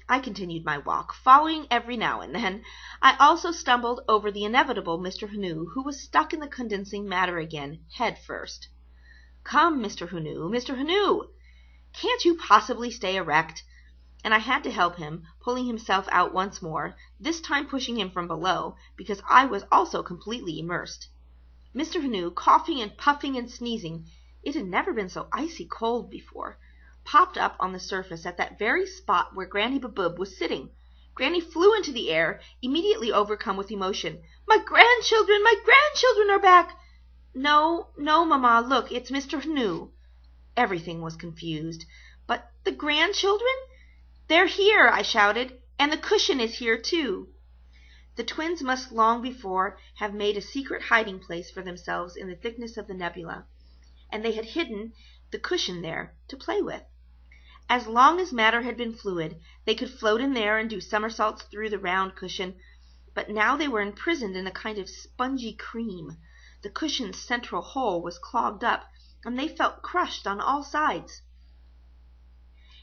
I continued my walk, following every now and then. I also stumbled over the inevitable Mr. Hnu, who was stuck in the condensing matter again, head first. "Come, Mr. Hnu, Mr. Hnu! Can't you possibly stay erect?" And I had to help him, pulling himself out once more, this time pushing him from below, because I was also completely immersed. Mr. Hnu, coughing and puffing and sneezing, it had never been so icy cold before, popped up on the surface at that very spot where Granny Baboob was sitting. Granny flew into the air, immediately overcome with emotion. "My grandchildren are back!" "No, Mamma, look, it's Mr. Hnu." Everything was confused. "But the grandchildren?" "They're here," I shouted, "and the cushion is here too." The twins must long before have made a secret hiding place for themselves in the thickness of the nebula, and they had hidden the cushion there to play with. As long as matter had been fluid, they could float in there and do somersaults through the round cushion, but now they were imprisoned in a kind of spongy cream. The cushion's central hole was clogged up, and they felt crushed on all sides.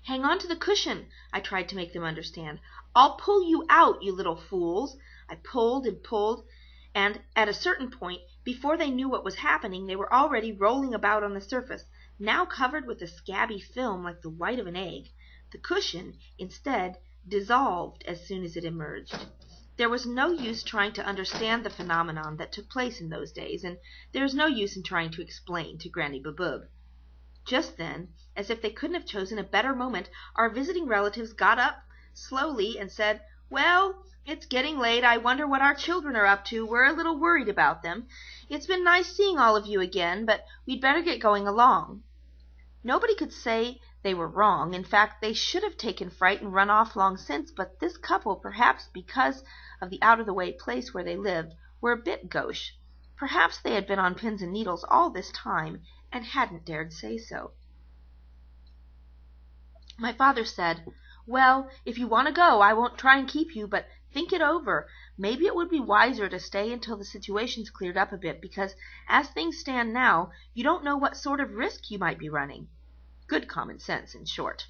"Hang on to the cushion," I tried to make them understand. "I'll pull you out, you little fools." I pulled and pulled, and at a certain point, before they knew what was happening, they were already rolling about on the surface, now covered with a scabby film like the white of an egg. The cushion, instead, dissolved as soon as it emerged. There was no use trying to understand the phenomenon that took place in those days, and there is no use in trying to explain to Granny Baboob. Just then, as if they couldn't have chosen a better moment, our visiting relatives got up slowly and said, "Well, it's getting late. I wonder what our children are up to. We're a little worried about them. It's been nice seeing all of you again, but we'd better get going along." Nobody could say they were wrong. In fact, they should have taken fright and run off long since, but this couple, perhaps because of the out-of-the-way place where they lived, were a bit gauche. Perhaps they had been on pins and needles all this time and hadn't dared say so. My father said, "Well, if you want to go, I won't try and keep you, but think it over. Maybe it would be wiser to stay until the situation's cleared up a bit, because as things stand now, you don't know what sort of risk you might be running." Good common sense, in short.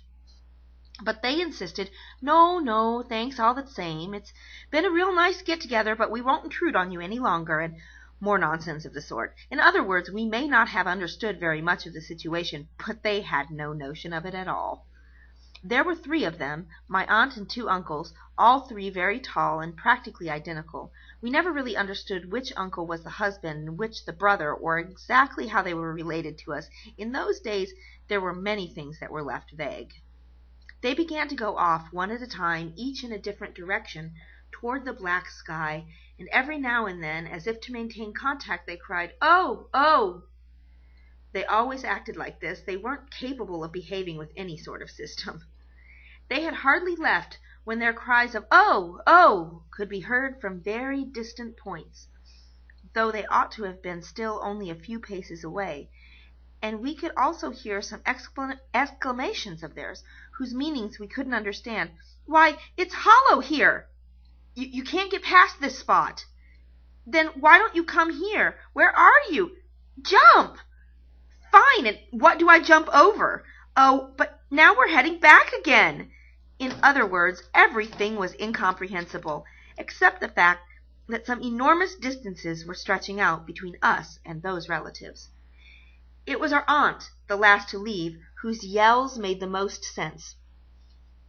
But they insisted, No, thanks all the same. It's been a real nice get-together, but we won't intrude on you any longer," and more nonsense of the sort. In other words, we may not have understood very much of the situation, but they had no notion of it at all. There were 3 of them, my aunt and 2 uncles, all 3 very tall and practically identical. We never really understood which uncle was the husband and which the brother, or exactly how they were related to us. In those days there were many things that were left vague. They began to go off, one at a time, each in a different direction, toward the black sky, and every now and then, as if to maintain contact, they cried, "Oh, oh!" They always acted like this. They weren't capable of behaving with any sort of system. They had hardly left when their cries of "Oh, oh!" could be heard from very distant points, though they ought to have been still only a few paces away, and we could also hear some exclamations of theirs, whose meanings we couldn't understand. "Why, it's hollow here! You can't get past this spot. Then why don't you come here? Where are you? Jump! Fine, and what do I jump over? Oh, but now we're heading back again." In other words, everything was incomprehensible, except the fact that some enormous distances were stretching out between us and those relatives. It was our aunt, the last to leave, whose yells made the most sense.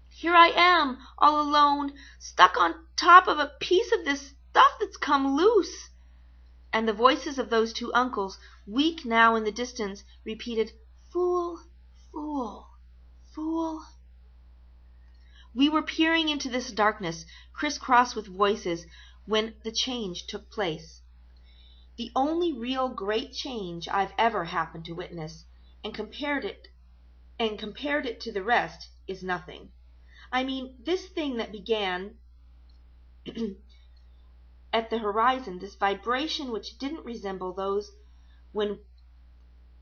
"Here I am, all alone, stuck on top of a piece of this stuff that's come loose." And the voices of those 2 uncles, weak now in the distance, repeated, "Fool, fool, fool." We were peering into this darkness, criss-cross with voices, when the change took place. The only real great change I've ever happened to witness, and compared it to the rest, is nothing. I mean, this thing that began at the horizon, this vibration which didn't resemble those when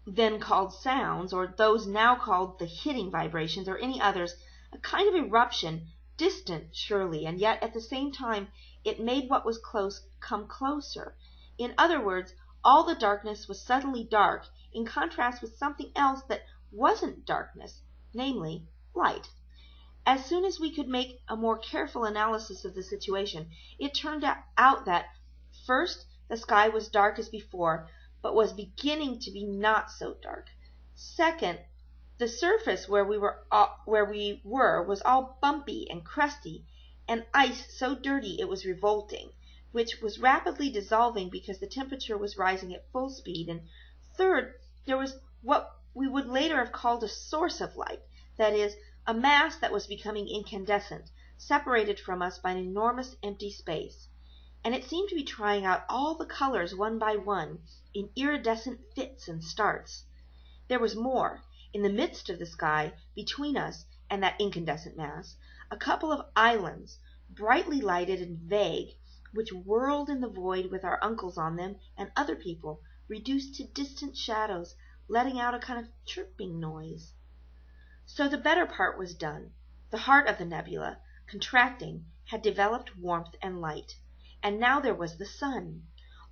then called sounds, or those now called the hitting vibrations, or any others, a kind of eruption, distant surely, and yet at the same time it made what was close come closer. In other words, all the darkness was suddenly dark, in contrast with something else that wasn't darkness, namely light. As soon as we could make a more careful analysis of the situation, it turned out that, first, the sky was dark as before, but was beginning to be not so dark. Second, the surface where we were was all bumpy and crusty, and ice so dirty it was revolting, which was rapidly dissolving because the temperature was rising at full speed. And third, there was what we would later have called a source of light, that is, a mass that was becoming incandescent, separated from us by an enormous empty space. And it seemed to be trying out all the colors one by one, in iridescent fits and starts. There was more. In the midst of the sky, between us and that incandescent mass, a couple of islands, brightly lighted and vague, which whirled in the void with our uncles on them and other people, reduced to distant shadows, letting out a kind of chirping noise. So the better part was done. The heart of the nebula, contracting, had developed warmth and light, and now there was the sun.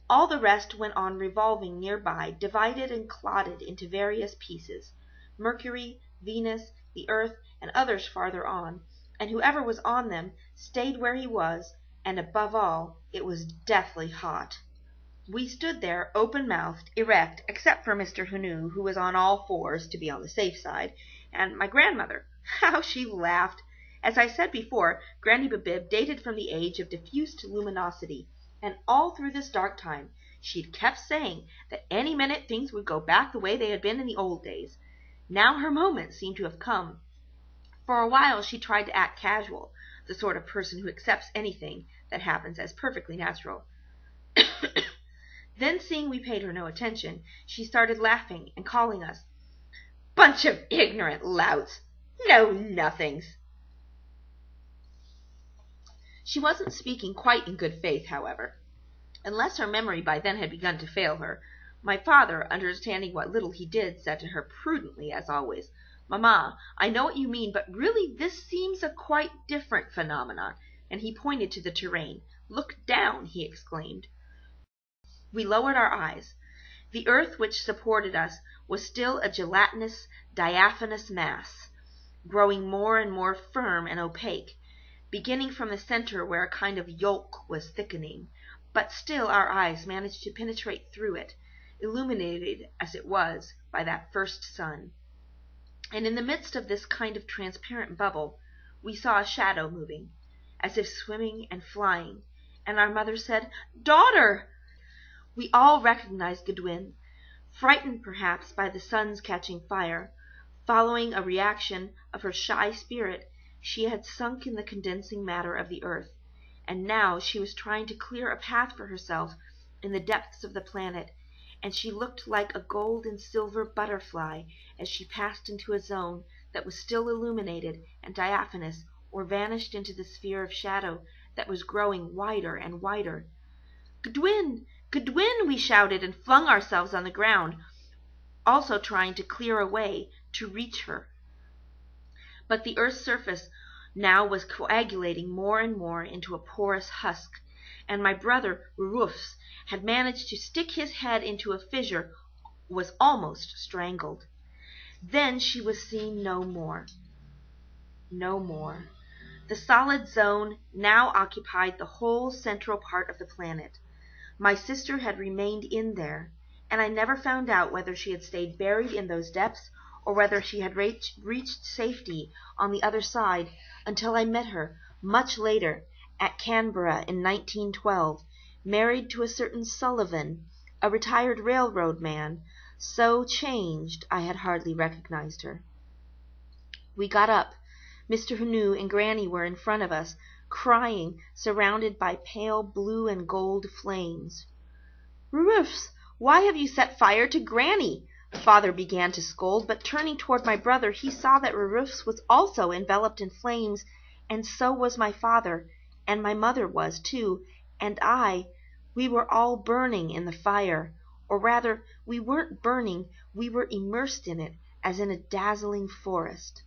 All the rest went on revolving nearby, divided and clotted into various pieces, Mercury, Venus, the earth, and others farther on, and whoever was on them stayed where he was, and above all, it was deathly hot. We stood there, open-mouthed, erect, except for Mr. Hanu, who was on all fours to be on the safe side, and my grandmother. How she laughed! As I said before, Granny Bibib dated from the age of diffused luminosity, and all through this dark time she'd kept saying that any minute things would go back the way they had been in the old days. Now her moment seemed to have come. For a while she tried to act casual, the sort of person who accepts anything that happens as perfectly natural. Then, seeing we paid her no attention, she started laughing and calling us, "Bunch of ignorant louts! Know-nothings!" She wasn't speaking quite in good faith, however, unless her memory by then had begun to fail her. My father, understanding what little he did, said to her prudently, as always, "Mamma, I know what you mean, but really this seems a quite different phenomenon," and he pointed to the terrain. "Look down," he exclaimed. We lowered our eyes. The earth which supported us was still a gelatinous, diaphanous mass, growing more and more firm and opaque, beginning from the center where a kind of yolk was thickening, but still our eyes managed to penetrate through it, illuminated as it was by that first sun. And in the midst of this kind of transparent bubble, we saw a shadow moving, as if swimming and flying, and our mother said, "Daughter!" We all recognized Gudwin, frightened perhaps by the sun's catching fire. Following a reaction of her shy spirit, she had sunk in the condensing matter of the earth, and now she was trying to clear a path for herself in the depths of the planet, and she looked like a gold and silver butterfly as she passed into a zone that was still illuminated and diaphanous, or vanished into the sphere of shadow that was growing wider and wider. "Gudwin! Gudwin!" we shouted, and flung ourselves on the ground, also trying to clear a way to reach her. But the earth's surface now was coagulating more and more into a porous husk, and my brother Rufus had managed to stick his head into a fissure, was almost strangled. Then she was seen no more. No more. The solid zone now occupied the whole central part of the planet. My sister had remained in there, and I never found out whether she had stayed buried in those depths or whether she had reached safety on the other side until I met her, much later, at Canberra in 1912, married to a certain Sullivan, a retired railroad man, so changed I had hardly recognized her. We got up. Mr. Hanu and Granny were in front of us, crying, surrounded by pale blue and gold flames. "Rufus, why have you set fire to Granny?" Father began to scold, but turning toward my brother, he saw that Rufus was also enveloped in flames, and so was my father, and my mother was too, and we were all burning in the fire, or rather, we weren't burning, we were immersed in it, as in a dazzling forest.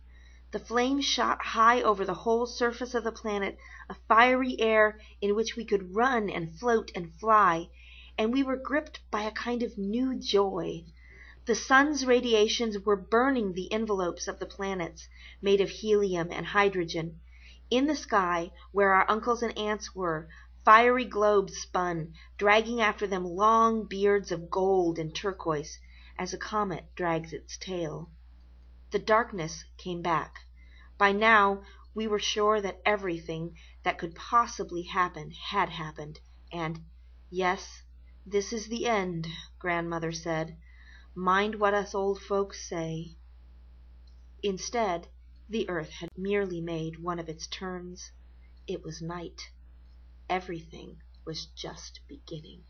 The flames shot high over the whole surface of the planet, a fiery air in which we could run and float and fly, and we were gripped by a kind of new joy. The sun's radiations were burning the envelopes of the planets, made of helium and hydrogen. In the sky, where our uncles and aunts were, fiery globes spun, dragging after them long beards of gold and turquoise, as a comet drags its tail. The darkness came back. By now we were sure that everything that could possibly happen had happened, and, "Yes, this is the end," grandmother said. "Mind what us old folks say." Instead, the earth had merely made one of its turns. It was night. Everything was just beginning.